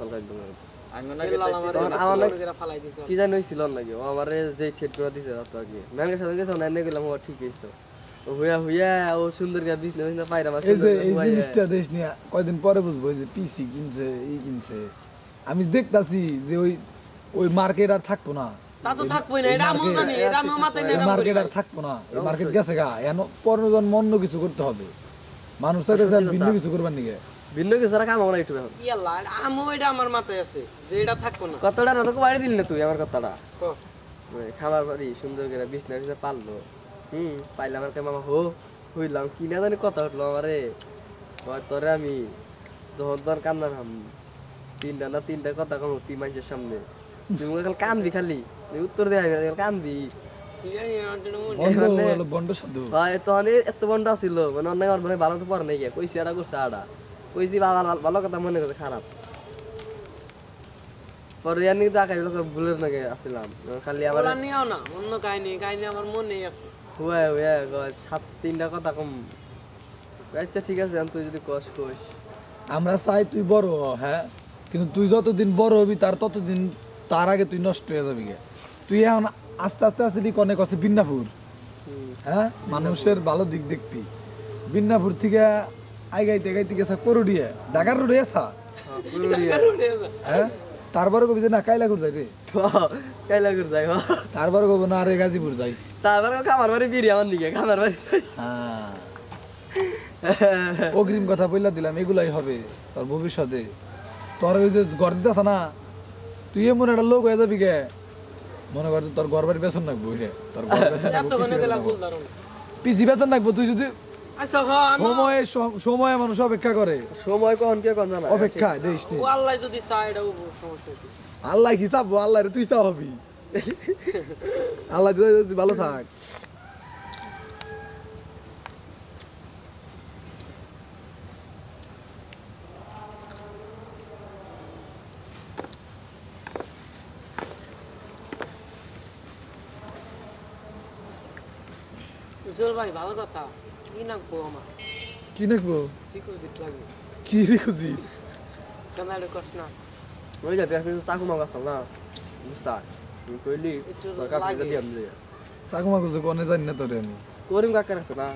মাসাল একদম কি জানি হয়েছিল নাকি ও আমারে যে ঠেট করে দিছে রাত আগে ম্যানের সাথে গেছে না এনে গেলাম ও ঠিক হইছে হুয়া হুয়া ও সুন্দর গা বিজনেস পায়রা মাছ এই যে এই জিনিসটা দেশ নিয়ে কয়দিন পরে বুঝবো যে পিসি কিনছে এই কিনছে আমি দেখতাছি যে ওই মার্কেট আর থাকতো না তা তো থাকবই না এটা আমল জানি এটা আমার মাথায় নেই মার্কেট আর থাকতো না এই মার্কেট গেছে গা এখন পরজন অন্য কিছু করতে হবে মানুষ চাইতে ভিন্ন কিছু করবার নিগে ভিন্ন কিছু আর কাম না একটু এখন ইয়াল্লা আমো এটা আমার মাথায় আছে যে এটা থাকবো না কতটা না তোকে বাড়ি দিলি না তুই আমার কথাটা ক খাবার বাড়ি সুন্দর করে বিছনা পারলো পাইলাম আর মামা হইলাম কি না জানি কথা উঠলো আমারে তোরে আমি যখন তোর কান্না তিনটা কথা কম তুই মানুষের সামনে তুই মুখে খালি কানবি খালি তুই উত্তর দেয় কানবি তখন এত বন্ড ছিল মানে অনেক মানে ভালো তো পড়ে নাই গিয়ে কইছি এটা করছে আড়া কইছি ভালো কথা মনে করছে খারাপ পরে জানি তো আকাশ ভুলের নাকি আসছিলাম খালি আবার নিও না অন্য কাহিনী আমার মনেই আছে তিনটা কথা কম আচ্ছা ঠিক আছে তুই যদি কস আমরা চাই তুই বড় হ হ্যাঁ কিন্তু তুই যতদিন বড় হবি তার আগে তুই নষ্ট হয়ে যাবি তুই এখন আস্তে আস্তে আসলি অনেক আছে বিন্নাপুর হ্যাঁ মানুষের ভালো দিক দেখবি বিন্নাপুর থেকে আইগাইতে গেছে করুডিয়া ঢাকার রোডে আসা হ্যাঁ তারপরে কবি যে না কাইলাগুর যাই রে কাইলাগুর যাই তারপরে কব না আরে গাজীপুর যাই তারপরে খামার বাড়ি বিরি আমার দিকে খামার বাড়ি অগ্রিম কথা বললা দিলাম এগুলাই হবে তোর ভবিষ্যতে তোর ওই যে ঘর দিতেছ না তুই এমন একটা লোক হয়ে যাবি গে মনে কর তোর ঘর বাড়ি বেতন রাখবো তোর ঘর পিসি বেতন রাখবো তুই যদি সময় মানুষ অপেক্ষা করে সময় কখন কে কোন জানা অপেক্ষা দেশ আল্লাহ যদি চায় এটা সমস্যা কি আল্লাহ কি চাবো আল্লাহ রে তুই চাও হবি আল্লাহ যদি ভালো থাক উজ্জ্বল ভাই ভালো কথা কি নাকবো আমার কি নাকবো লাগবে কি রে খুঁজি কেন এটা কস না ওই যে পেছনে চাকু মাগাস না বুঝতা তুই কইলি কাকা দিয়াম যে চাকু মাগু যে কোনে জানি না তোরে আমি করিম কাকা আছে না